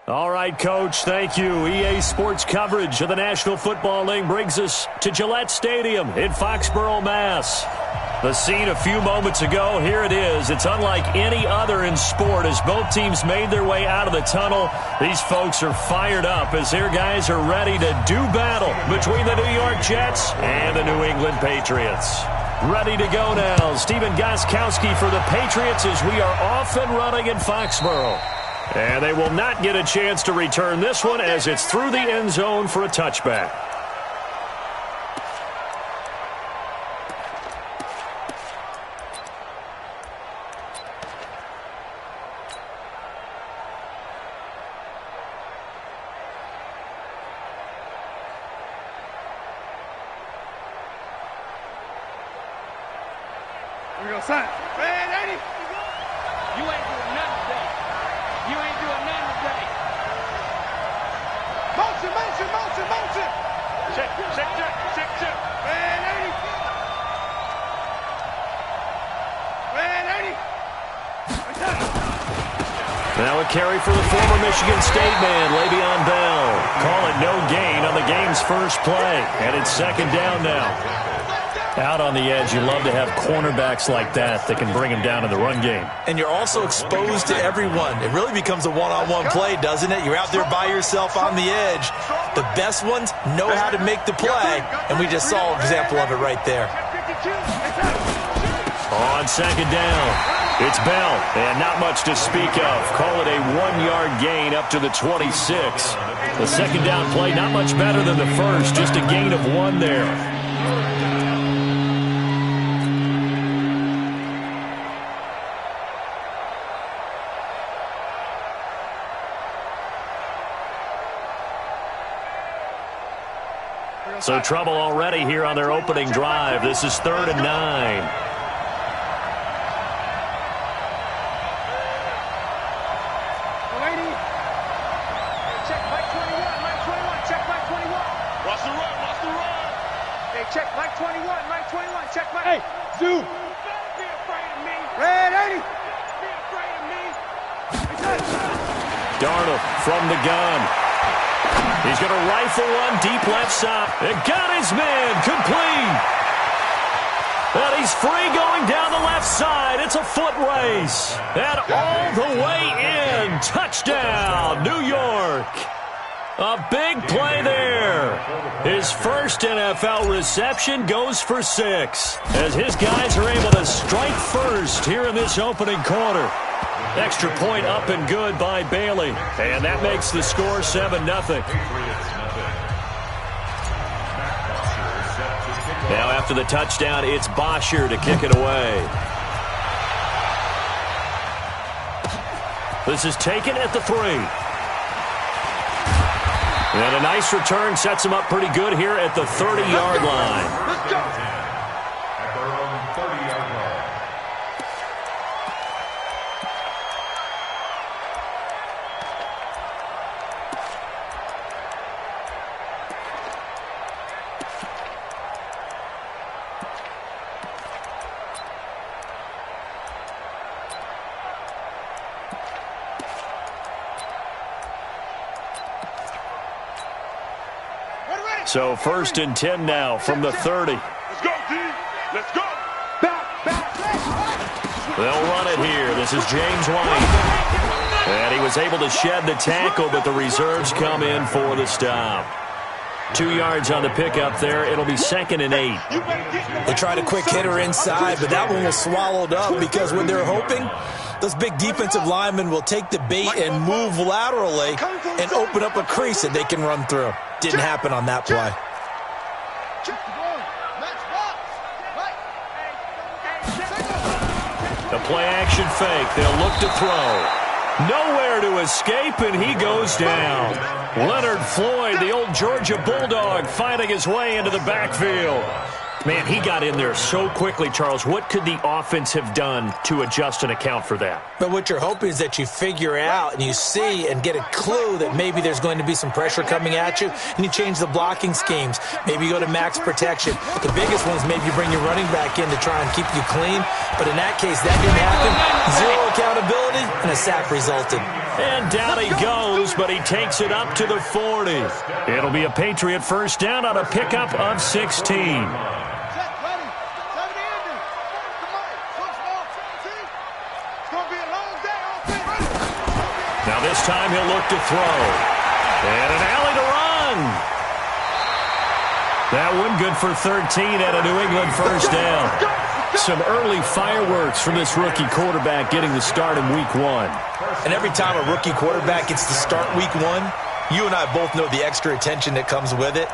All right, Coach, thank you. EA Sports coverage of the National Football League brings us to Gillette Stadium in Foxborough, Mass. The scene a few moments ago, here it is. It's unlike any other in sport as both teams made their way out of the tunnel. These folks are fired up as their guys are ready to do battle between the New York Jets and the New England Patriots. Ready to go now. Stephen Gostkowski for the Patriots as we are off and running in Foxborough. And they will not get a chance to return this one as it's through the end zone for a touchback. We go, son. Man, Eddie. You ain't doing nothing today. You ain't doing nothing today. Motion, motion, motion, motion. Check, check, check, check, check. Man, Eddie. Man, Eddie. Now a carry for the former Michigan State man, Le'Veon Bell. Call it no gain on the game's first play. And it's second down now. Out on the edge, you love to have cornerbacks like that can bring them down in the run game. And you're also exposed to everyone. It really becomes a one-on-one play, doesn't it? You're out there by yourself on the edge. The best ones know how to make the play, and we just saw an example of it right there. On second down, it's Bell, and not much to speak of. Call it a 1-yard gain up to the 26. The second down play, not much better than the first, just a gain of 1 there. So trouble already here on their opening drive. This is 3rd and 9. Check Mike 21, Mike 21, check Mike 21. Watch the run, watch the run. Hey, check Mike 21, Mike 21, check Mike. Hey, Zoo. Don't be afraid of me. Red 80. Don't be afraid of me. Darnold from the gun. He's going to rifle one deep left side. And got his man complete. And he's free going down the left side. It's a foot race. And all the way in. Touchdown, New York. A big play there. His first NFL reception goes for 6. As his guys are able to strike first here in this opening quarter. Extra point up and good by Bailey. And that makes the score 7-0. Now after the touchdown, it's Bosher to kick it away. This is taken at the 3. And a nice return sets him up pretty good here at the 30-yard line. Let's go. So 1st and 10 now from the 30. Let's go, D. Let's go. They'll run it here. This is James White. And he was able to shed the tackle, but the reserves come in for the stop. 2 yards on the pickup there. It'll be 2nd and 8. They tried a quick hitter inside, but that one was swallowed up because what they're hoping, those big defensive linemen will take the bait and move laterally and open up a crease that they can run through. Didn't happen on that play. The play-action fake. They'll look to throw. Nowhere to escape, and he goes down. Leonard Floyd, the old Georgia Bulldog, fighting his way into the backfield. Man, he got in there so quickly, Charles. What could the offense have done to adjust and account for that? But what you're hoping is that you figure out and you see and get a clue that maybe there's going to be some pressure coming at you, and you change the blocking schemes. Maybe you go to max protection. The biggest one is maybe you bring your running back in to try and keep you clean. But in that case, that didn't happen. Zero accountability, and a sack resulted. And down he goes, but he takes it up to the 40. It'll be a Patriot first down on a pickup of 16. Now this time he'll look to throw. And an alley to run. That one good for 13 and a New England first down. Some early fireworks from this rookie quarterback getting the start in week 1. And every time a rookie quarterback gets to start week 1, you and I both know the extra attention that comes with it.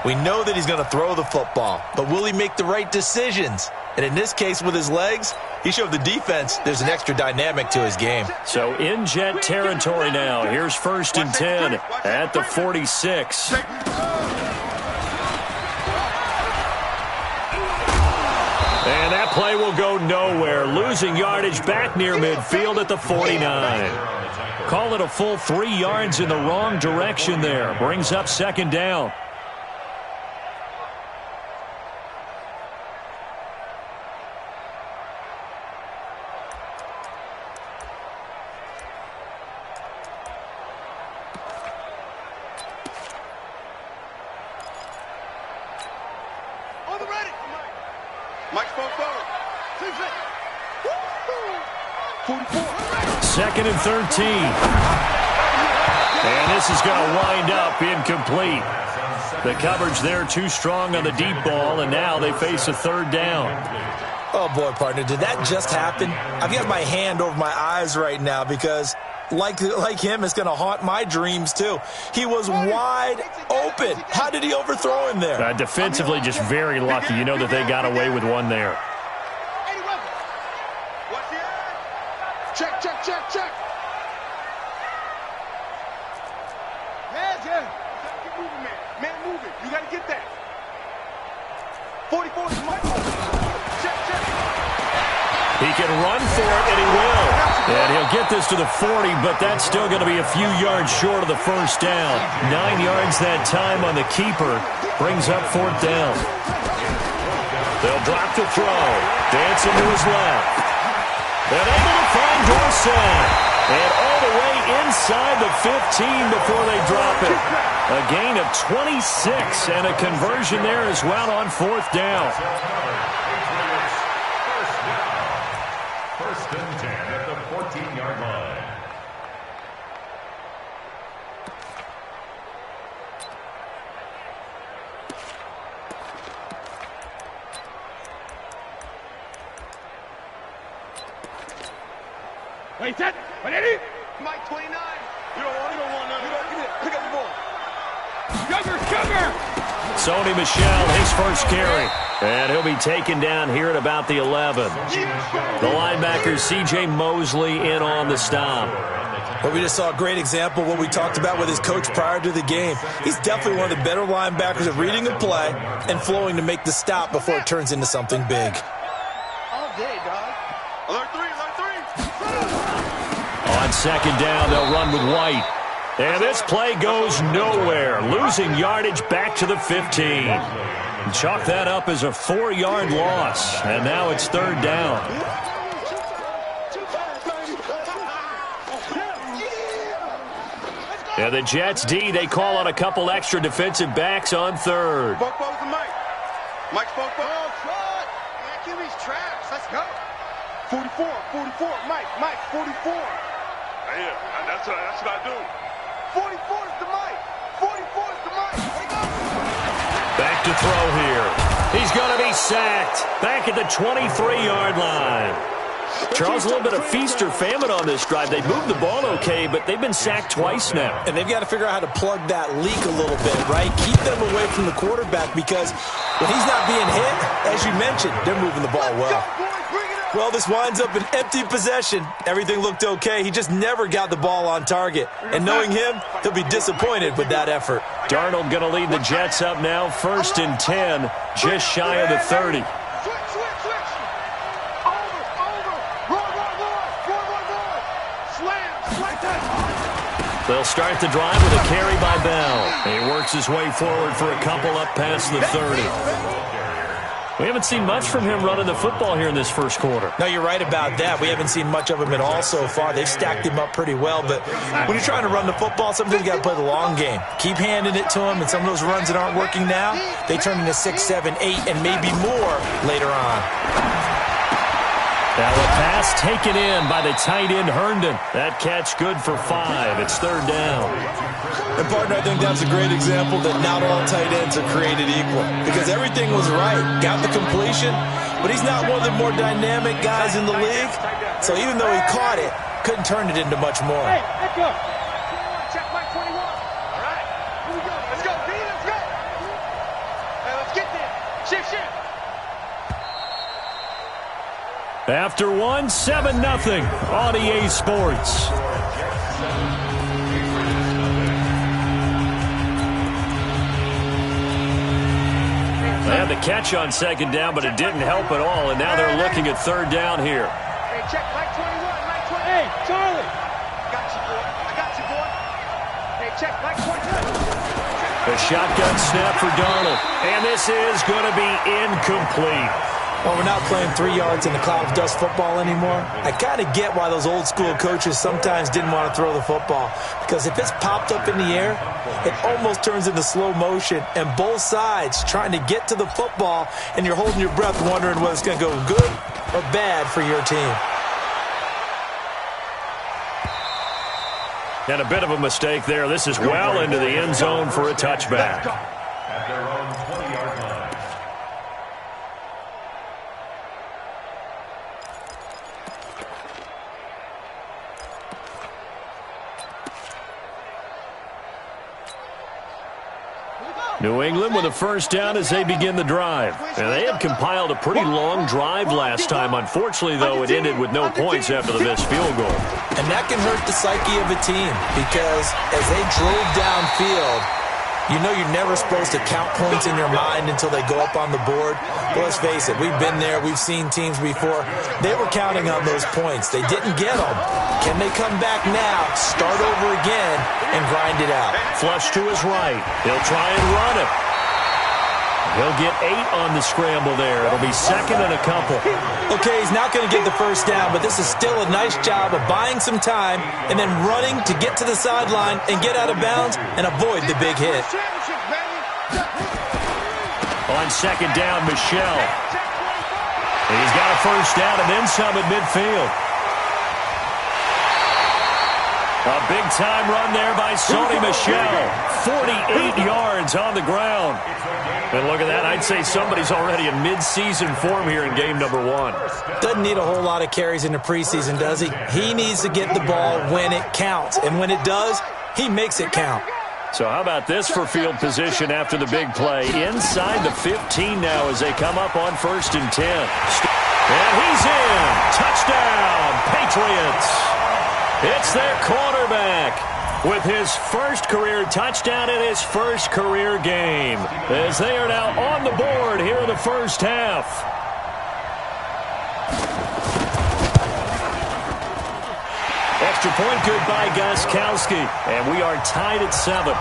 We know that he's going to throw the football, but will he make the right decisions? And in this case with his legs, he showed the defense there's an extra dynamic to his game. So in Jet territory now. Here's first and 10 at the 46. And that play will go nowhere. Losing yardage back near midfield at the 49. Call it a full 3 yards in the wrong direction there. Brings up second down. Second and 13. And this is going to wind up incomplete. The coverage there too strong on the deep ball, and now they face a third down. Oh, boy, partner, did that just happen? I've got my hand over my eyes right now because, like him, it's going to haunt my dreams, too. He was wide open. How did he overthrow him there? Defensively, just very lucky. You know that they got away with one there. Check. Yeah. Keep moving, man. Man, moving. You got to get that. 44 is Michael. Check. He can run for it, and he will. And he'll get this to the 40, but that's still going to be a few yards short of the first down. 9 yards that time on the keeper. Brings up fourth down. They'll drop the throw. Dancing to his left. And able to find Dorsett. And all the way inside the 15 before they drop it. A gain of 26 and a conversion there as well on fourth down. First and 10 at the 14-yard line. Wait, set. Ready? Mike 29. You don't want none. You don't get it. Pick up the ball. Sugar. Sony Michel, his first carry. And he'll be taken down here at about the 11. The linebacker, C.J. Mosley, in on the stop. Well, we just saw a great example of what we talked about with his coach prior to the game. He's definitely one of the better linebackers at reading a play and flowing to make the stop before it turns into something big. All day, dog. Alert 3. On second down, they'll run with White. And this play goes nowhere. Losing yardage back to the 15. Chalk that up as a 4-yard loss. And now it's third down. And the Jets D, they call on a couple extra defensive backs on third. Mike's Mike. QB's traps. Let's go. 44. Mike, 44. Yeah, that's what I do. 44 is the Mike. 44 is the Mike. Back to throw here. He's going to be sacked. Back at the 23-yard line. Charles, a little bit of feast or famine on this drive. They moved the ball okay, but they've been sacked twice now. And they've got to figure out how to plug that leak a little bit, right? Keep them away from the quarterback because when he's not being hit, as you mentioned, they're moving the ball well. Well, this winds up an empty possession. Everything looked okay. He just never got the ball on target. And knowing him, he'll be disappointed with that effort. Darnold going to lead the Jets up now. First and 10, just shy of the 30. Switch. Over. Roar. Slam. They'll start the drive with a carry by Bell. He works his way forward for a couple up past the 30. We haven't seen much from him running the football here in this first quarter. No, you're right about that. We haven't seen much of him at all so far. They've stacked him up pretty well, but when you're trying to run the football, sometimes you got to play the long game. Keep handing it to him, and some of those runs that aren't working now, they turn into 6, 7, 8, and maybe more later on. Now a pass taken in by the tight end Herndon. That catch good for 5. It's third down. And, partner, I think that's a great example that not all tight ends are created equal because everything was right. Got the completion, but he's not one of the more dynamic guys in the league. So even though he caught it, couldn't turn it into much more. Hey, let's go. Check my 21. All right. Here we go. Let's go, D. Let's go. Hey, let's get there. Shift. After 1, 7-0 on EA Sports. They had the catch on second down, but it didn't help at all, and now they're looking at third down here. Hey, check Mike 21, Mike 20. Hey, Charlie. I got you, boy. Hey, check Mike 21. The shotgun snap for Darnold, and this is going to be incomplete. Well, we're not playing 3 yards in the cloud of dust football anymore. I kind of get why those old school coaches sometimes didn't want to throw the football. Because if it's popped up in the air, it almost turns into slow motion. And both sides trying to get to the football, and you're holding your breath wondering whether it's going to go good or bad for your team. And a bit of a mistake there. This is well into the end zone for a touchback. At their own 20-yard line. New England with a first down as they begin the drive. And they had compiled a pretty long drive last time. Unfortunately, though, it ended with no points after the missed field goal. And that can hurt the psyche of a team because as they drove downfield, you know you're never supposed to count points in your mind until they go up on the board. But let's face it, we've been there. We've seen teams before. They were counting on those points. They didn't get them. Can they come back now, start over again, and grind it out? Flush to his right. He'll try and run it. He'll get 8 on the scramble there. It'll be second and a couple. Okay, he's not going to get the first down, but this is still a nice job of buying some time and then running to get to the sideline and get out of bounds and avoid the big hit. On second down, Michelle. He's got a first down and then some at midfield. A big-time run there by Sony Michel. 48 yards on the ground. And look at that. I'd say somebody's already in mid-season form here in game number 1. Doesn't need a whole lot of carries in the preseason, does he? He needs to get the ball when it counts. And when it does, he makes it count. So how about this for field position after the big play? Inside the 15 now as they come up on 1st and 10. And he's in. Touchdown, Patriots. It's their quarterback with his first career touchdown in his first career game as they are now on the board here in the first half. Extra point good by Gostkowski, and we are tied at 7.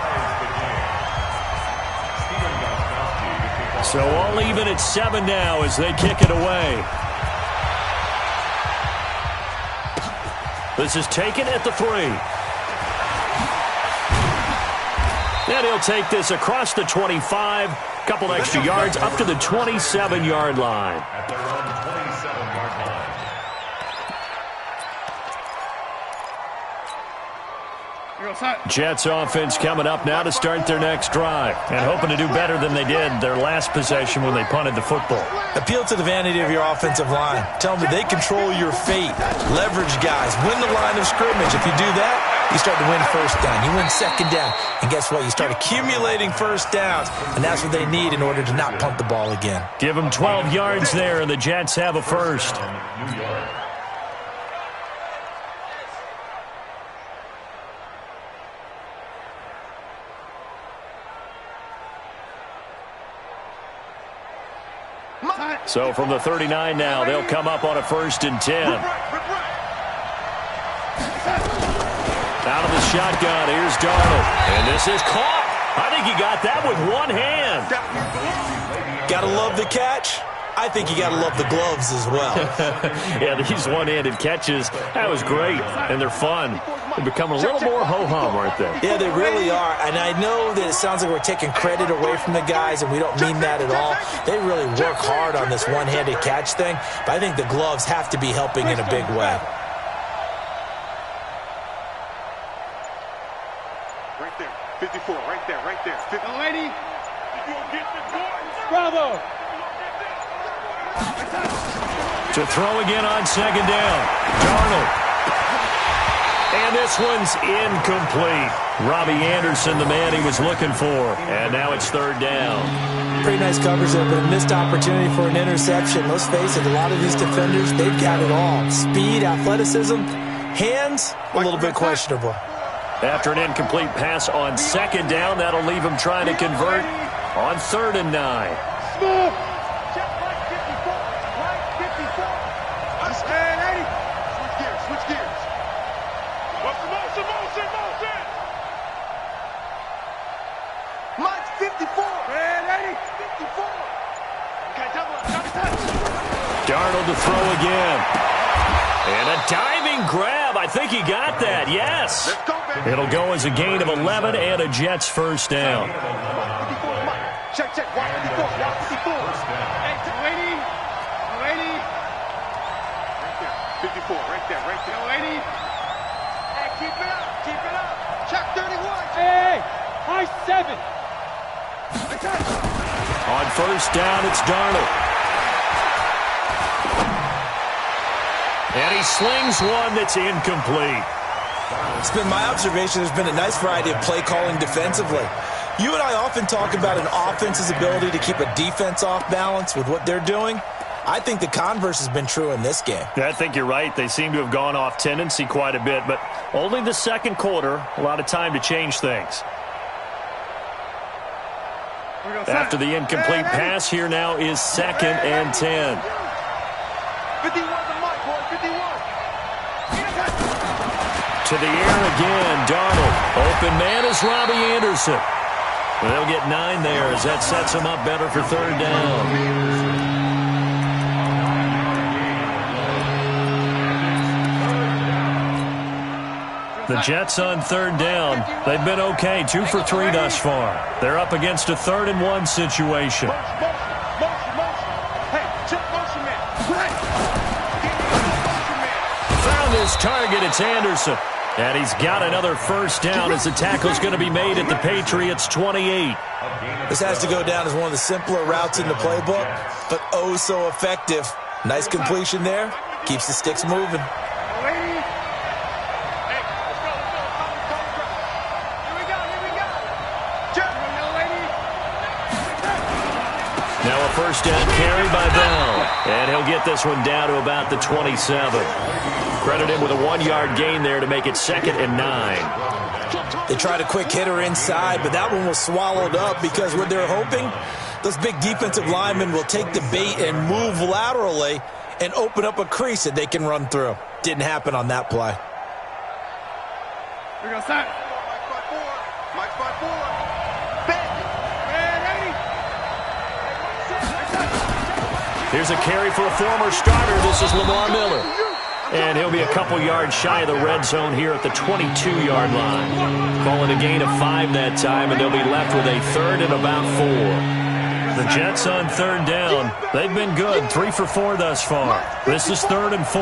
So all even at 7 now as they kick it away. This is taken at the 3. And he'll take this across the 25. Couple extra yards up to the 27-yard line. At their own 27-yard line. Jets offense coming up now to start their next drive and hoping to do better than they did their last possession when they punted the football. Appeal to the vanity of your offensive line. Tell them they control your fate. Leverage guys. Win the line of scrimmage. If you do that, you start to win first down. You win second down. And guess what? You start accumulating first downs. And that's what they need in order to not punt the ball again. Give them 12 yards there, and the Jets have a first. New York. So from the 39 now, they'll come up on a 1st and 10. Out of the shotgun, here's Darnold. And this is caught. I think he got that with one hand. Gotta love the catch. I think you got to love the gloves as well. Yeah, these one-handed catches, that was great, and they're fun. They're becoming a little more ho-hum, aren't they? Yeah, they really are, and I know that it sounds like we're taking credit away from the guys, and we don't mean that at all. They really work hard on this one-handed catch thing, but I think the gloves have to be helping in a big way. Right there, 54, right there, right there. 50. Lady, bravo. To throw again on second down. Darnold. And this one's incomplete. Robbie Anderson, the man he was looking for. And now it's third down. Pretty nice coverage there, but a missed opportunity for an interception. Let's face it, a lot of these defenders, they've got it all. Speed, athleticism, hands, a little bit questionable. After an incomplete pass on second down, that'll leave him trying to convert on 3rd and 9. Smooth. Switch gears. Motion. Mike 54. Man, 54. Okay, double. Darnold to throw again. And a diving grab. I think he got that. Yes. Let's go, baby. It'll go as a gain of 11 and a Jets first down. 54, Mike. Check. 54. Hey, Delaney. Right there. Delaney. Hey, keep it up. Check 31. Hey, high 7. On first down, it's Darnold. And he slings one that's incomplete. It's been my observation there's been a nice variety of play calling defensively. You and I often talk about an offense's ability to keep a defense off balance with what they're doing. I think the converse has been true in this game. Yeah, I think you're right. They seem to have gone off tendency quite a bit, but only the second quarter, a lot of time to change things. After the incomplete pass, here now is 2nd and 10. 51 to Mike, boy, 51. To the air again, Darnold. Open man is Robbie Anderson. They'll get 9 there as that sets him up better for 3rd down. The Jets on 3rd down. They've been okay, 2 for 3 thus far. They're up against a 3rd and 1 situation. Motion. Hey, check motion, man. Found his target, it's Anderson. And he's got another first down as the tackle's going to be made at the Patriots' 28. This has to go down as one of the simpler routes in the playbook, but oh so effective. Nice completion there. Keeps the sticks moving. Now a first down carry by Bell. And he'll get this one down to about the 27. Credit him with a 1-yard gain there to make it 2nd and 9. They tried a quick hitter inside, but that one was swallowed up because what they're hoping, those big defensive linemen will take the bait and move laterally and open up a crease that they can run through. Didn't happen on that play. We're going to start. Mike 5-4. Here's a carry for a former starter. This is Lamar Miller. And he'll be a couple yards shy of the red zone here at the 22-yard line. Calling a gain of 5 that time, and they'll be left with a 3rd and about 4. The Jets on 3rd down. They've been good, 3 for 4 thus far. This is 3rd and 4.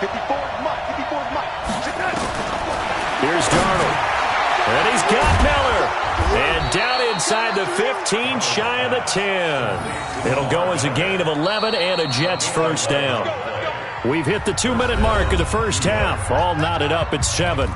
54 Mike. Here's Darnold. And he's got Miller. And down inside the 15, shy of the 10. It'll go as a gain of 11 and a Jets first down. We've hit the 2-minute mark of the first half. All knotted up at 7.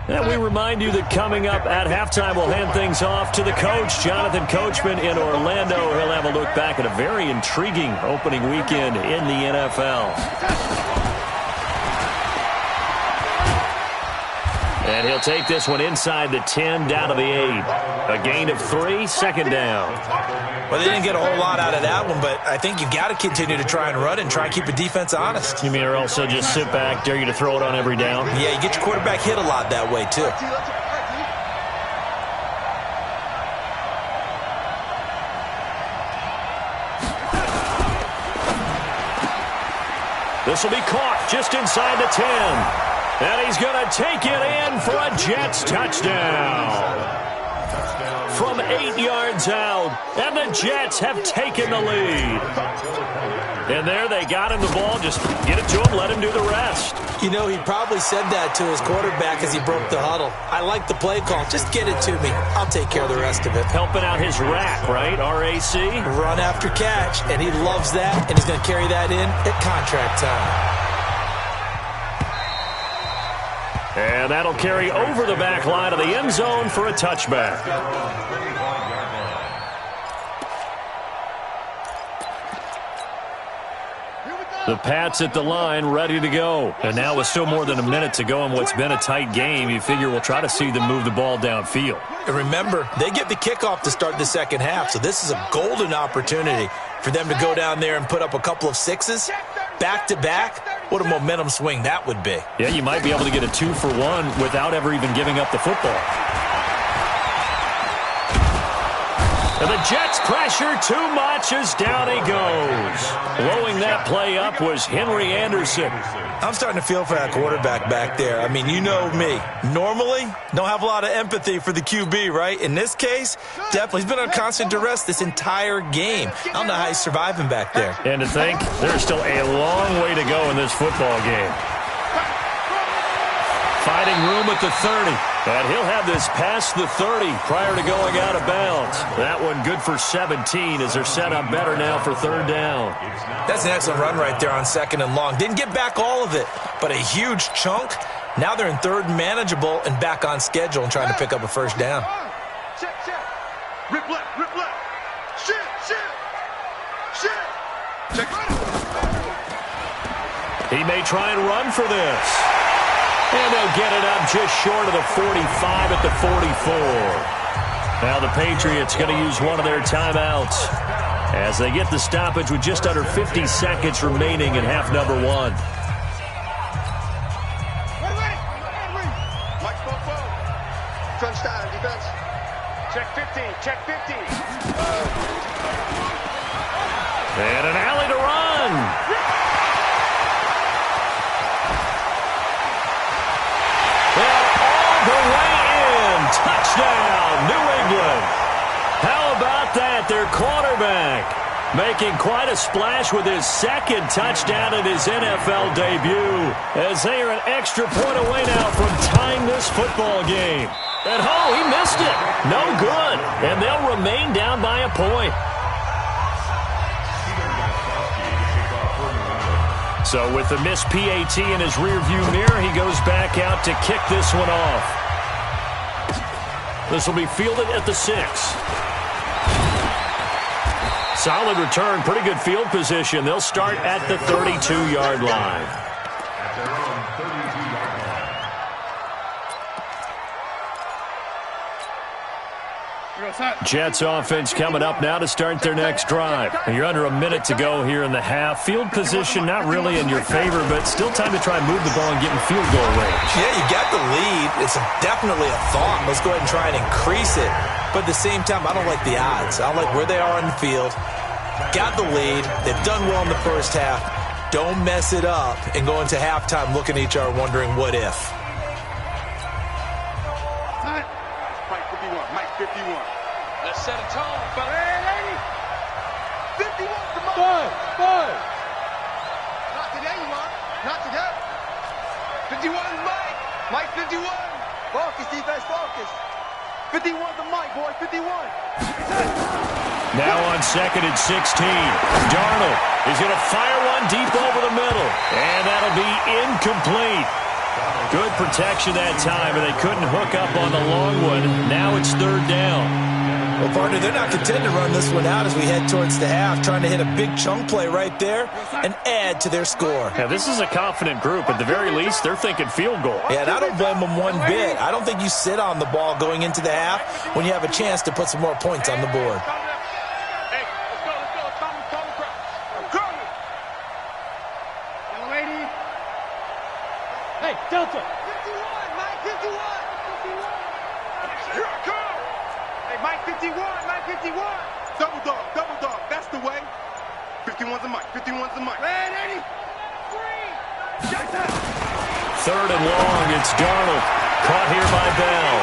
And we remind you that coming up at halftime, we'll hand things off to the coach, Jonathan Coachman in Orlando. He'll have a look back at a very intriguing opening weekend in the NFL. And he'll take this one inside the 10, down to the 8. A gain of 3, second down. Well, they didn't get a whole lot out of that one, but I think you've got to continue to try and run and try and keep the defense honest. You mean or also just sit back, dare you to throw it on every down? Yeah, you get your quarterback hit a lot that way, too. This will be caught just inside the 10. And he's going to take it in for a Jets touchdown. From 8 yards out, and the Jets have taken the lead. And there they got him the ball. Just get it to him, let him do the rest. You know, he probably said that to his quarterback as he broke the huddle. I like the play call. Just get it to me. I'll take care of the rest of it. Helping out his rack, right? RAC? Run after catch, and he loves that, and he's going to carry that in at contract time. And that'll carry over the back line of the end zone for a touchback. The Pats at the line, ready to go. And now with still more than a minute to go in what's been a tight game, you figure we'll try to see them move the ball downfield. And remember, they get the kickoff to start the second half, so this is a golden opportunity for them to go down there and put up a couple of sixes back-to-back. What a momentum swing that would be. Yeah, you might be able to get a 2-for-1 without ever even giving up the football. And the Jets pressure too much as down he goes. Blowing that play up was Henry Anderson. I'm starting to feel for that quarterback back there. I mean, you know me. Normally, don't have a lot of empathy for the QB, right? In this case, definitely. He's been on constant duress this entire game. I don't know how he's surviving back there. And to think, there's still a long way to go in this football game. Fighting room at the 30. And he'll have this past the 30 prior to going out of bounds. That one good for 17 as they're set up better now for third down. That's an excellent run right there on second and long. Didn't get back all of it, but a huge chunk. Now they're in third and manageable and back on schedule and trying to pick up a first down. Check. Rip left. Shit. Check right. He may try and run for this. And they'll get it up just short of the 45 at the 44. Now the Patriots going to use one of their timeouts as they get the stoppage with just under 50 seconds remaining in half number 1. Mike Popo. Touchdown, defense. Check 15. And an alley to run. The way in. Touchdown, New England. How about that? Their quarterback making quite a splash with his second touchdown in his NFL debut as they are an extra point away now from tying this football game. And he missed it. No good. And they'll remain down by a point. So with the missed PAT in his rearview mirror, he goes back out to kick this one off. This will be fielded at the 6. Solid return, pretty good field position. They'll start at the 32-yard line. Jets offense coming up now to start their next drive. You're under a minute to go here in the half. Field position not really in your favor, but still time to try and move the ball and get in field goal range. Yeah, you got the lead. It's definitely a thought. Let's go ahead and try and increase it. But at the same time, I don't like the odds. I don't like where they are on the field. Got the lead. They've done well in the first half. Don't mess it up and go into halftime looking at each other wondering what if. Mike 51. Let's set a tone. 51, come on. Five. Not today, you are. Not today. 51 is Mike. Mike 51. Focus, defense, focus. 51 to Mike, boy. 51. Now on second and 16. Darnold is going to fire one deep over the middle. And that'll be incomplete. Good protection that time, and they couldn't hook up on the long one. Now it's third down. Well, partner, they're not content to run this one out as we head towards the half, trying to hit a big chunk play right there and add to their score. Yeah, this is a confident group. At the very least, they're thinking field goal. Yeah, and I don't blame them one bit. I don't think you sit on the ball going into the half when you have a chance to put some more points on the board. Hey, Delta. 51, Mike 51. 51. Here I come. Hey, Mike 51, Mike 51. Double dog, that's the way. 51's a Mike, 51's a Mike. Red 80. Third and long, it's Darnold. Caught here by Bell.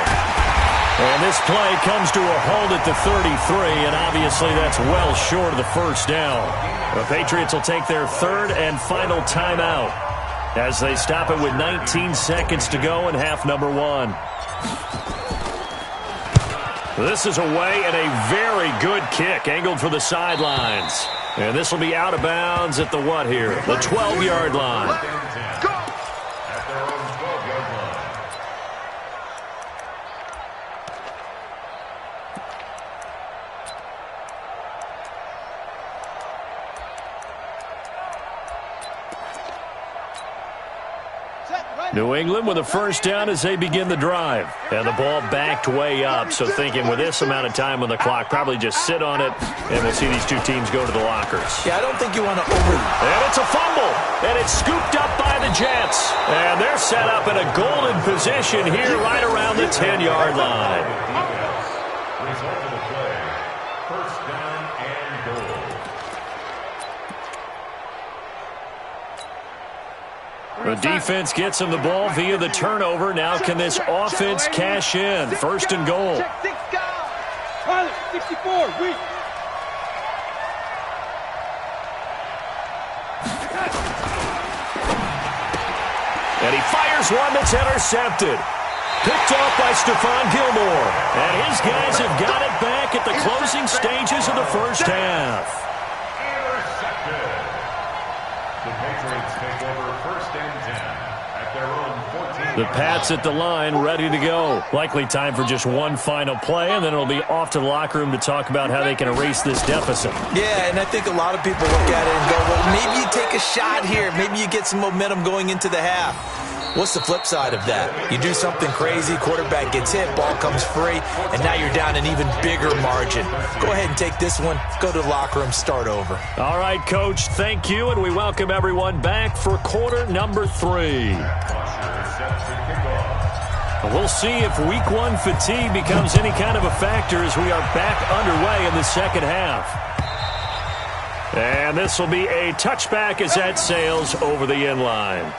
And this play comes to a halt at the 33, and obviously that's well short of the first down. The Patriots will take their third and final timeout as they stop it with 19 seconds to go in half number one. This is away and a very good kick angled for the sidelines. And this will be out of bounds at the what here? The 12-yard line. New England with a first down as they begin the drive. And the ball backed way up, so thinking with this amount of time on the clock, probably just sit on it, and we'll see these two teams go to the lockers. Yeah, I don't think you want to And it's a fumble, and it's scooped up by the Jets. And they're set up in a golden position here right around the 10-yard line. Result of the play, first down and goal. The defense gets him the ball via the turnover. Now can this offense cash in? First and goal. Check 6 guys. Pilot 64, weak. And he fires one that's intercepted. Picked off by Stephon Gilmore. And his guys have got it back at the closing stages of the first half. Intercepted. The Patriots take over first and 10 at their own 14. The Pats at the line, ready to go. Likely time for just one final play, and then it'll be off to the locker room to talk about how they can erase this deficit. Yeah, and I think a lot of people look at it and go, well, maybe you take a shot here. Maybe you get some momentum going into the half. What's the flip side of that? You do something crazy, quarterback gets hit, ball comes free, and now you're down an even bigger margin. Go ahead and take this one, go to the locker room, start over. All right, Coach, thank you, and we welcome everyone back for quarter number 3. We'll see if week 1 fatigue becomes any kind of a factor as we are back underway in the second half. And this will be a touchback as that sails over the end line.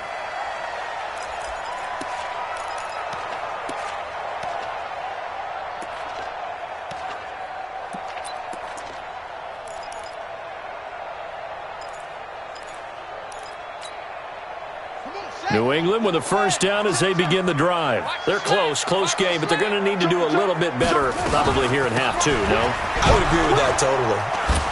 New England with a first down as they begin the drive. They're close game, but they're going to need to do a little bit better probably here in half 2, no? I would agree with that totally.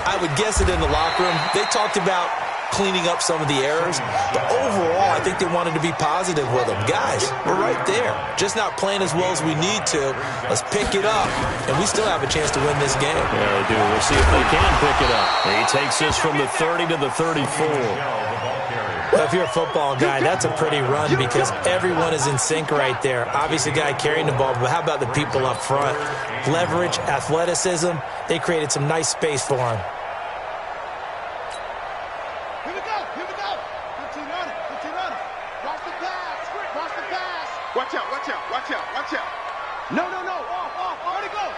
I would guess it in the locker room. They talked about cleaning up some of the errors, but overall, I think they wanted to be positive with them. Guys, we're right there. Just not playing as well as we need to. Let's pick it up, and we still have a chance to win this game. Yeah, they do. We'll see if they can pick it up. He takes this from the 30 to the 34. Well, if you're a football guy, that's a pretty run because everyone is in sync right there. Obviously, the guy carrying the ball, but how about the people up front? Leverage, athleticism, they created some nice space for him. Here we go. 15 on it. Cross the pass. Watch out. No. Off. Let it go.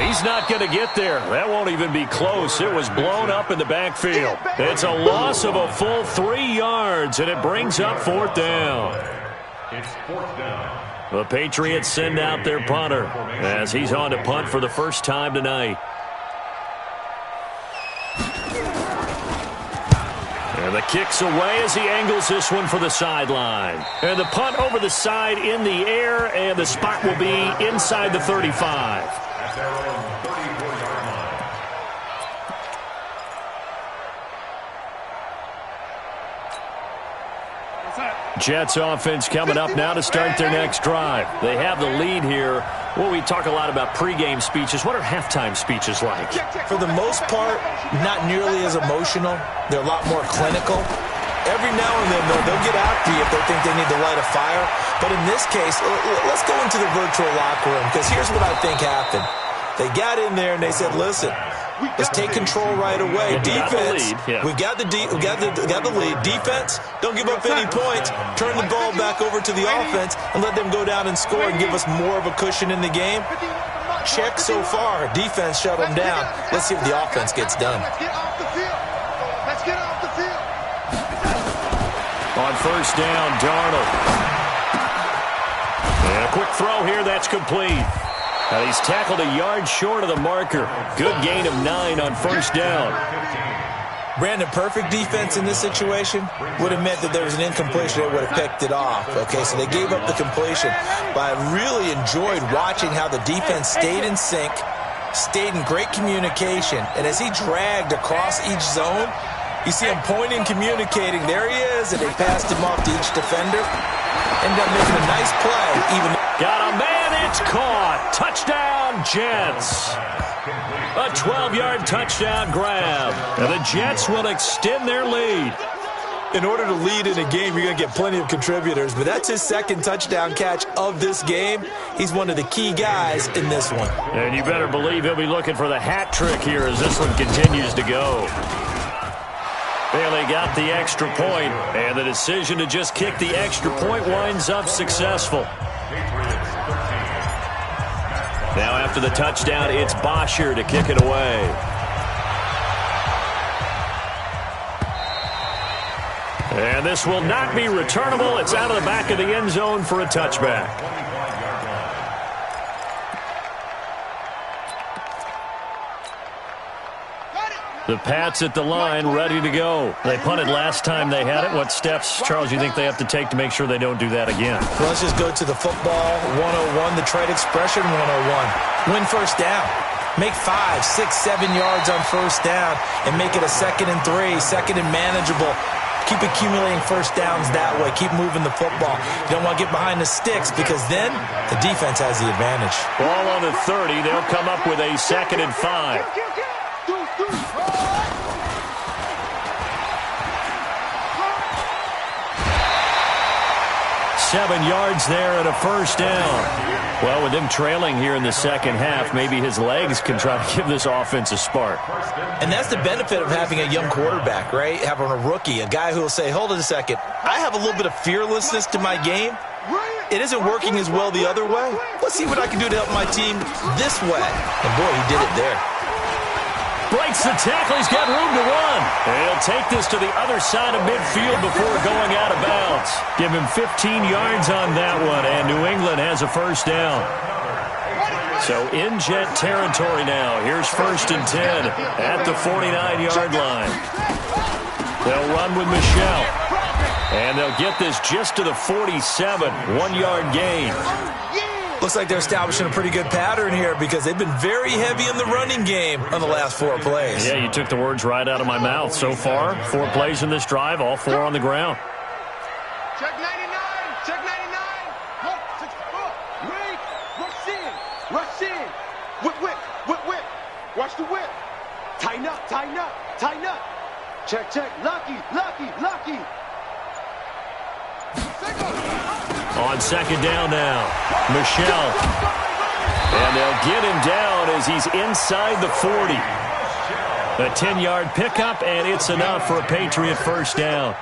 He's not going to get there. That won't even be close. It was blown up in the backfield. It's a loss of a full 3 yards, and it brings up 4th down. It's 4th down. The Patriots send out their punter as he's on to punt for the first time tonight. And the kick's away as he angles this one for the sideline. And the punt over the side in the air, and the spot will be inside the 35. At their own 34-yard line. What's that? Jets offense coming up now to start their next drive. They have the lead here. Well, we talk a lot about pregame speeches. What are halftime speeches like? For the most part, not nearly as emotional. They're a lot more clinical. Every now and then, though, they'll get after you if they think they need to light a fire. But in this case, let's go into the virtual locker room, because here's what I think happened. They got in there and they said, listen, let's take control right away. Defense, we got the lead. Defense, don't give up any points. Turn the ball back over to the offense and let them go down and score and give us more of a cushion in the game. Check so far. Defense shut them down. Let's see if the offense gets done. Let's get off the field. Let's get off the field. On first down, Darnold. And a quick throw here, that's complete. He's tackled a yard short of the marker. Good gain of 9 on first down. Brandon, perfect defense in this situation would have meant that there was an incompletion that would have picked it off. Okay, so they gave up the completion. But I really enjoyed watching how the defense stayed in sync, stayed in great communication. And as he dragged across each zone, you see him pointing, communicating. There he is, and they passed him off to each defender. Ended up making a nice play. Got a man, it's caught. Touchdown, Jets. A 12-yard touchdown grab. And the Jets will extend their lead. In order to lead in a game, you're going to get plenty of contributors. But that's his second touchdown catch of this game. He's one of the key guys in this one. And you better believe he'll be looking for the hat trick here as this one continues to go. Bailey got the extra point, and the decision to just kick the extra point winds up successful. Now after the touchdown, it's Bosher to kick it away. And this will not be returnable. It's out of the back of the end zone for a touchback. The Pats at the line, ready to go. They punted last time they had it. What steps, Charles, you think they have to take to make sure they don't do that again? Well, let's just go to the football 101, the trade expression 101. Win first down. Make 5, 6, 7 yards on first down and make it a 2nd and 3, second and manageable. Keep accumulating first downs that way. Keep moving the football. You don't want to get behind the sticks because then the defense has the advantage. Ball on the 30. They'll come up with a 2nd and 5. 7 yards there and a first down. Well, with them trailing here in the second half, maybe his legs can try to give this offense a spark. And that's the benefit of having a young quarterback, right? Having a rookie, a guy who will say, hold it a second, I have a little bit of fearlessness to my game. It isn't working as well the other way. Let's see what I can do to help my team this way. And boy, he did it there. Breaks the tackle. He's got room to run. And he'll take this to the other side of midfield before going out of bounds. Give him 15 yards on that one, and New England has a first down. So in Jet territory now. Here's 1st and 10 at the 49-yard line. They'll run with Michel. And they'll get this just to the 47, 1-yard gain. Looks like they're establishing a pretty good pattern here because they've been very heavy in the running game on the last 4 plays. Yeah, you took the words right out of my mouth. So far, 4 plays in this drive, all 4 on the ground. Check 99. Check 99. Look, 64. Wait. Rush in. Rush in. Whip, whip. Whip, whip. Watch the whip. Tighten up. Tighten up. Tighten up. Check, check. Lucky. Lucky. Lucky. On 2nd down now, Michel. And they'll get him down as he's inside the 40. A 10-yard pickup, and it's enough for a Patriot first down.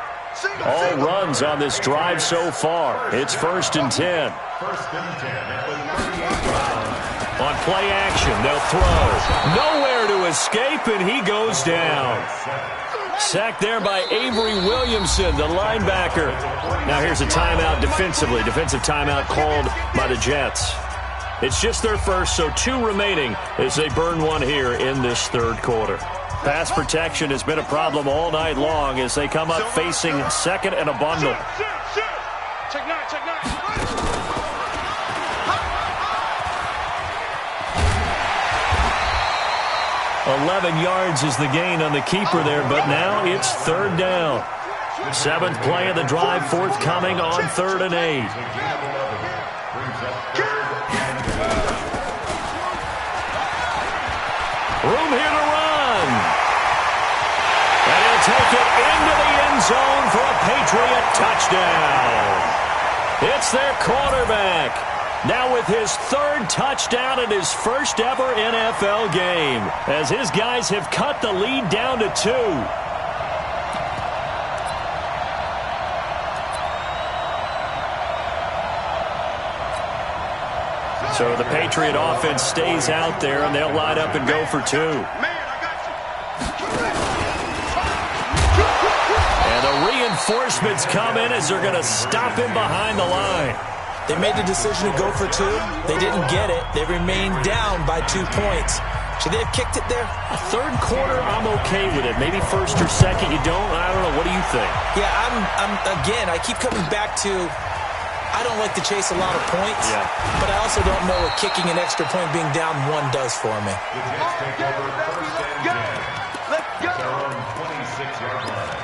All runs on this drive so far. It's 1st and 10. On play action, they'll throw. Nowhere to escape, and he goes down. Sacked there by Avery Williamson, the linebacker. Now here's a timeout defensively. Defensive timeout called by the Jets. It's just their first, so 2 remaining as they burn 1 here in this 3rd quarter. Pass protection has been a problem all night long as they come up facing 2nd and a bundle. Check 9, check 9. 11 yards is the gain on the keeper there, but now it's 3rd down. Seventh play of the drive forthcoming on 3rd and 8. Room here to run. And he'll take it into the end zone for a Patriot touchdown. It's their quarterback. Now with his 3rd touchdown in his first ever NFL game, as his guys have cut the lead down to 2. So the Patriot offense stays out there, and they'll line up and go for 2. And the reinforcements come in as they're going to stop him behind the line. They made the decision to go for 2. They didn't get it. They remained down by 2 points. Should they have kicked it there? A third quarter, I'm okay with it. Maybe first or second, you don't. I don't know. What do you think? Yeah, again, I keep coming back to I don't like to chase a lot of points, but I also don't know what kicking an extra point being down 1 does for me. The Jets take over 1st and 10. Let's go. Their own 26-yard line.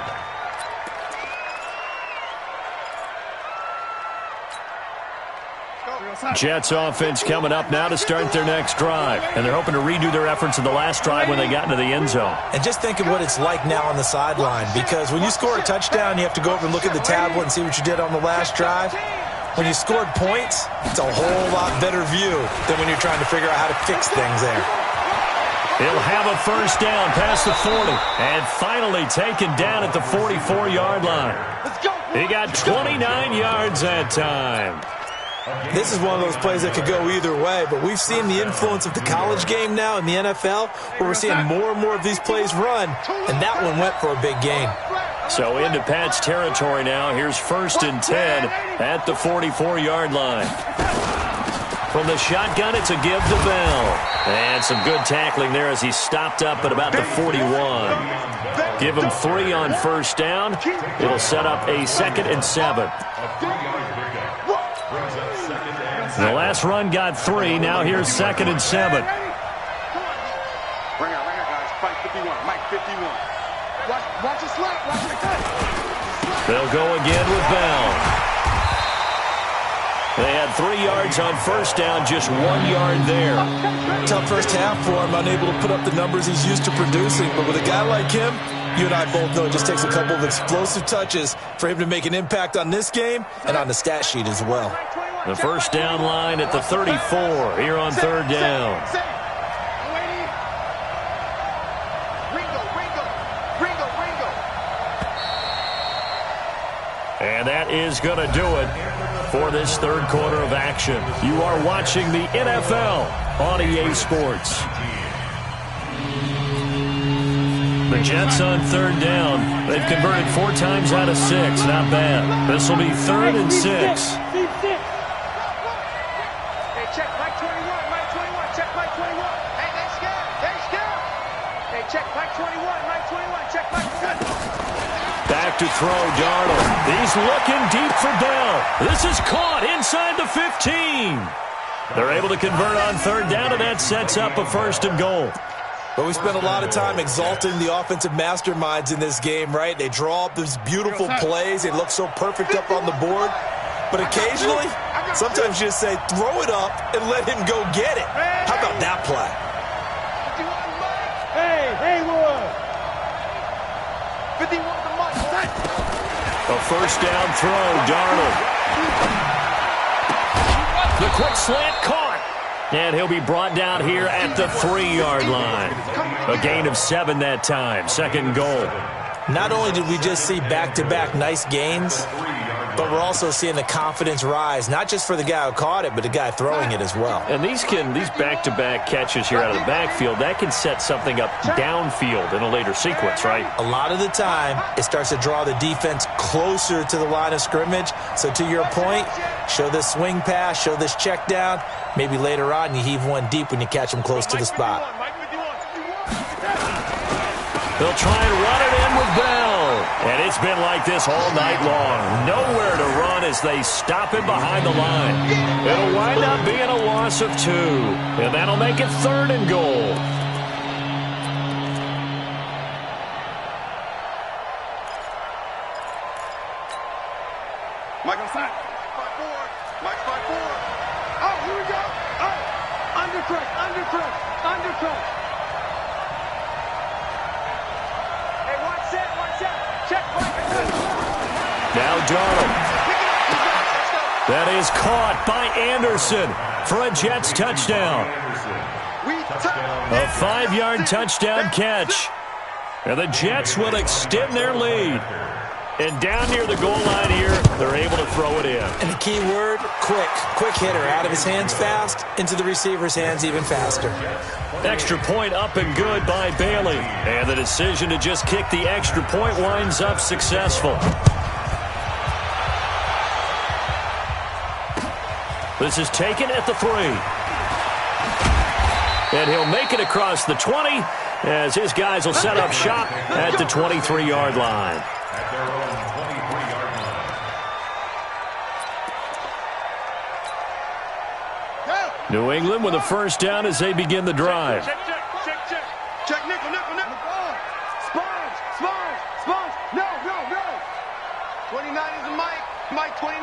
Jets offense coming up now to start their next drive. And they're hoping to redo their efforts in the last drive when they got into the end zone. And just think of what it's like now on the sideline, because when you score a touchdown, you have to go over and look at the tablet and see what you did on the last drive. When you scored points, it's a whole lot better view than when you're trying to figure out how to fix things there. He'll have a first down past the 40. And finally taken down at the 44-yard line. He got 29 yards that time. This is one of those plays that could go either way, but we've seen the influence of the college game now in the NFL, where we're seeing more and more of these plays run, and that one went for a big gain. So into Pat's territory now. Here's 1st and 10 at the 44-yard line. From the shotgun, it's a give to Bell. And some good tackling there as he stopped up at about the 41. Give him 3 on first down. It'll set up a 2nd and 7. The last run got 3. Now here's 2nd and 7. Ring out, guys. Mike 51. Mike 51. Watch it slap. Watch it cut. They'll go again with Bell. They had 3 yards on first down, just 1 yard there. Tough first half for him, unable to put up the numbers he's used to producing. But with a guy like him, you and I both know it just takes a couple of explosive touches for him to make an impact on this game and on the stat sheet as well. The first down line at the 34 here on 3rd down. And that is going to do it for this 3rd quarter of action. You are watching the NFL on EA Sports. The Jets on 3rd down. They've converted 4 times out of 6. Not bad. This will be 3rd and 6. Check Mike 21, Mike 21, check Mike 21. Hey, they scared. Hey, check Mike 21, Mike 21, check Mike 21. Back to throw, Darnold. He's looking deep for Bell. This is caught inside the 15. They're able to convert on 3rd down, and that sets up a 1st and goal. But we spent a lot of time exalting the offensive masterminds in this game, right? They draw up these beautiful plays. They look so perfect up on the board. But occasionally, sometimes you just say, throw it up and let him go get it. How about that play? Hey, Haywood. 51 to Mike. A first down throw, Darnold. The quick slant caught. And he'll be brought down here at the 3-yard line. A gain of 7 that time. 2nd and goal. Not only did we just see back-to-back nice gains, but we're also seeing the confidence rise, not just for the guy who caught it, but the guy throwing it as well. And these back-to-back catches here out of the backfield, that can set something up downfield in a later sequence, right? A lot of the time, it starts to draw the defense closer to the line of scrimmage. So to your point, show this swing pass, show this check down. Maybe later on you heave one deep when you catch him close to the spot. They'll try and run it in with Bell. And it's been like this all night long. Nowhere to run as they stop him behind the line. It'll wind up being a loss of 2. And that'll make it 3rd and goal. Now Darnold. That is caught by Anderson for a Jets touchdown. A 5-yard touchdown catch. And the Jets will extend their lead. And down near the goal line here, they're able to throw it in. And the key word, quick. Quick hitter. Out of his hands fast, into the receiver's hands even faster. Extra point up and good by Bailey. And the decision to just kick the extra point winds up successful. This is taken at the 3. And he'll make it across the 20 as his guys will set up shop at the 23-yard line. At their own 23-yard line. New England with a first down as they begin the drive. Check, nickel. Sponge. No. 29 is a Mike 29.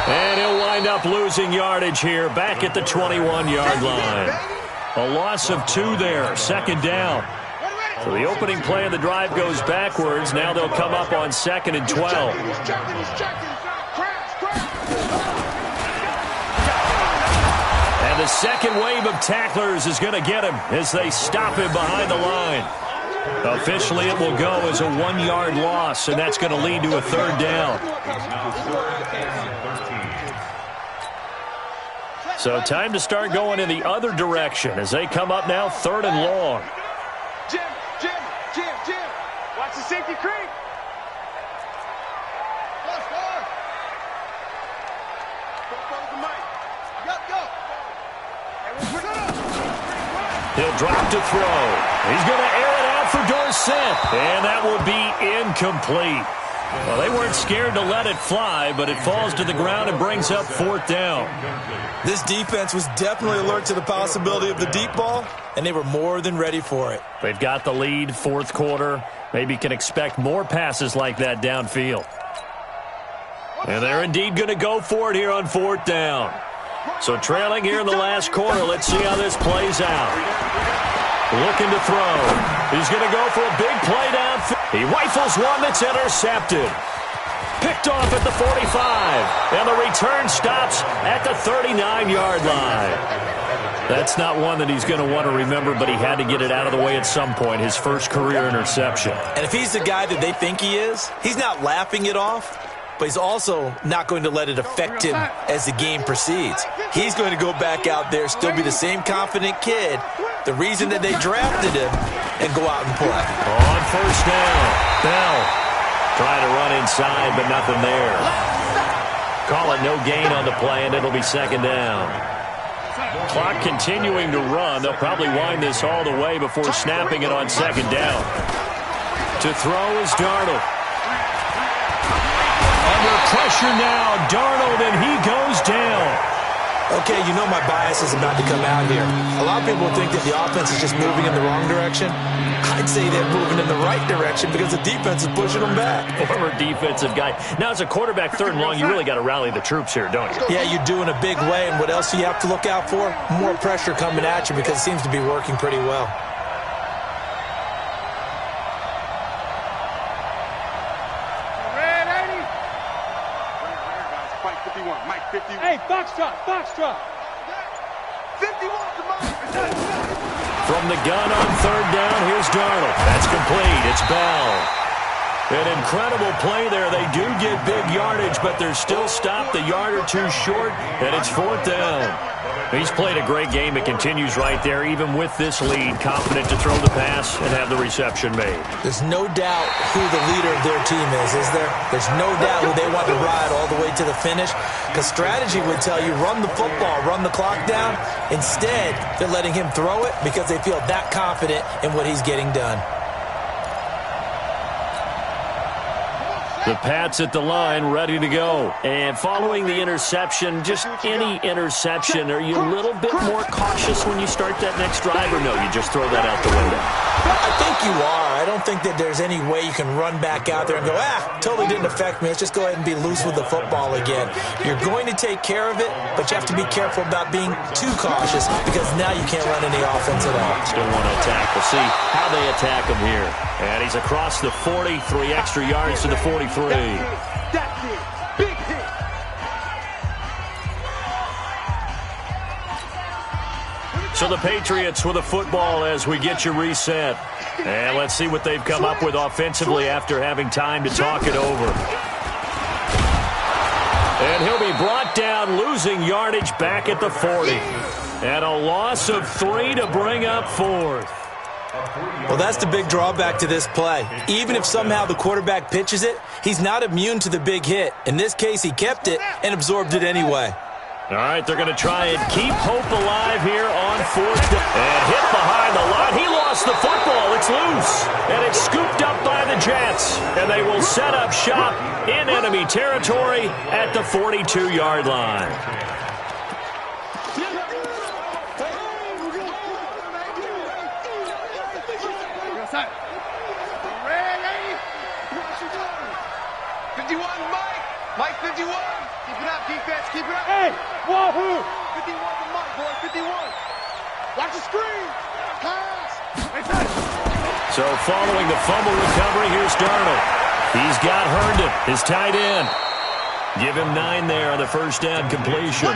And he'll wind up losing yardage here back at the 21-yard line. A loss of 2 there, second down. So the opening play of the drive goes backwards. Now they'll come up on 2nd and 12. He's checking. And the second wave of tacklers is going to get him as they stop him behind the line. Officially, it will go as a 1-yard loss, and that's going to lead to a third down. So time to start going in the other direction as they come up now 3rd and long. Jim. Watch the safety creep. He'll drop to throw. He's going to air it out for Dorsett, and that will be incomplete. Well, they weren't scared to let it fly, but it falls to the ground and brings up 4th down. This defense was definitely alert to the possibility of the deep ball, and they were more than ready for it. They've got the lead, 4th quarter. Maybe can expect more passes like that downfield. And they're indeed going to go for it here on 4th down. So trailing here in the last quarter, let's see how this plays out. Looking to throw. He's going to go for a big play downfield. He rifles one that's intercepted. Picked off at the 45. And the return stops at the 39-yard line. That's not one that he's going to want to remember, but he had to get it out of the way at some point, his first career interception. And if he's the guy that they think he is, he's not laughing it off, but he's also not going to let it affect him as the game proceeds. He's going to go back out there, still be the same confident kid, the reason that they drafted him, and go out and play. On first down, Bell trying to run inside, but nothing there. Call it no gain on the play, and it'll be 2nd down. Clock continuing to run. They'll probably wind this all the way before snapping it on 2nd down. To throw is Darnold. Under pressure now, Darnold, and he goes down. Okay, you know my bias is about to come out here. A lot of people think that the offense is just moving in the wrong direction. I'd say they're moving in the right direction because the defense is pushing them back. Former defensive guy. Now, as a quarterback, 3rd and long, you really got to rally the troops here, don't you? Yeah, you do in a big way. And what else do you have to look out for? More pressure coming at you because it seems to be working pretty well. Hey, Foxtrot. 51 to Mike. From the gun on 3rd down, here's Darnold. That's complete. It's Bell. An incredible play there. They do get big yardage, but they're still stopped a yard or two short, and it's 4th down. He's played a great game. It continues right there, even with this lead, confident to throw the pass and have the reception made. There's no doubt who the leader of their team is there? There's no doubt who they want to ride all the way to the finish, because strategy would tell you run the football, run the clock down. Instead, they're letting him throw it because they feel that confident in what he's getting done. The Pats at the line, ready to go. And following the interception, just any interception, are you a little bit more cautious when you start that next drive, or no, you just throw that out the window? I think you are. I don't think that there's any way you can run back out there and go, totally didn't affect me. Let's just go ahead and be loose with the football again. You're going to take care of it, but you have to be careful about being too cautious because now you can't run any offense at all. Still want to attack. We'll see how they attack him here. And he's across the 40, 3 extra yards to the 43. That's it. Big hit. So the Patriots with a football as we get you reset. And let's see what they've come up with offensively after having time to talk it over. And he'll be brought down, losing yardage back at the 40. And a loss of 3 to bring up 4th. Well, that's the big drawback to this play. Even if somehow the quarterback pitches it, he's not immune to the big hit. In this case, he kept it and absorbed it anyway. All right, they're going to try and keep hope alive here on 4th down. And hit behind the line. He lost the football. It's loose. And it's scooped up by the Jets. And they will set up shop in enemy territory at the 42-yard line. Mike 51. Keep it up, defense. Keep it up. Hey, wahoo. 51 to Mike, boy. 51. Watch the screen. Pass. So following the fumble recovery, here's Darnold. He's got Herndon, his tight end. Give him 9 there on the first down completion.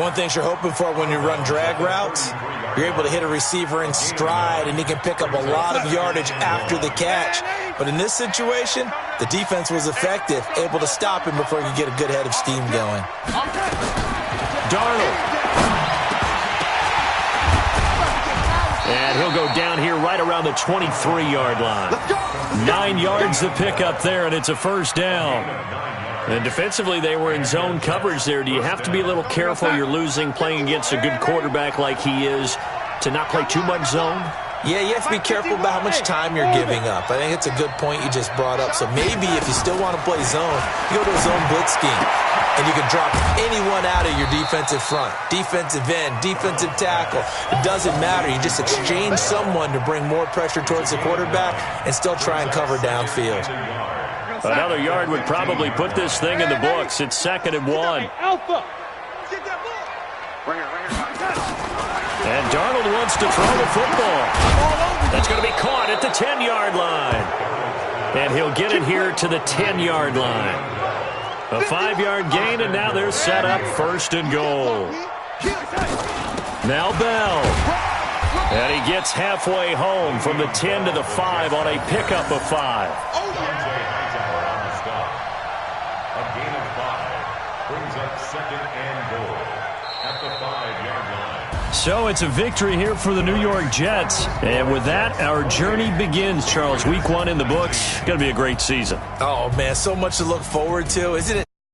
One thing you're hoping for when you run drag routes, you're able to hit a receiver in stride, and he can pick up a lot of yardage after the catch. But in this situation, the defense was effective, able to stop him before he could get a good head of steam going. Darnold. And he'll go down here right around the 23-yard line. 9 yards to pick up there, and it's a first down. And defensively, they were in zone coverage there. Do you have to be a little careful? You're losing, playing against a good quarterback like he is, to not play too much zone? Yeah, you have to be careful about how much time you're giving up. I think it's a good point you just brought up. So maybe if you still want to play zone, you go to a zone blitz scheme. And you can drop anyone out of your defensive front. Defensive end, defensive tackle. It doesn't matter. You just exchange someone to bring more pressure towards the quarterback and still try and cover downfield. Another yard would probably put this thing in the books. It's 2nd and 1. And Darnold wants to throw the football. That's going to be caught at the 10-yard line. And he'll get it here to the 10-yard line. A 5-yard gain, and now they're set up 1st and goal. Now Bell. And he gets halfway home from the 10 to the 5 on a pickup of 5. A gain of 5 brings up 2nd and goal at the 5-yard line. So it's a victory here for the New York Jets. And with that, our journey begins, Charles. Week 1 in the books. Going to be a great season. Oh, man, so much to look forward to. Isn't it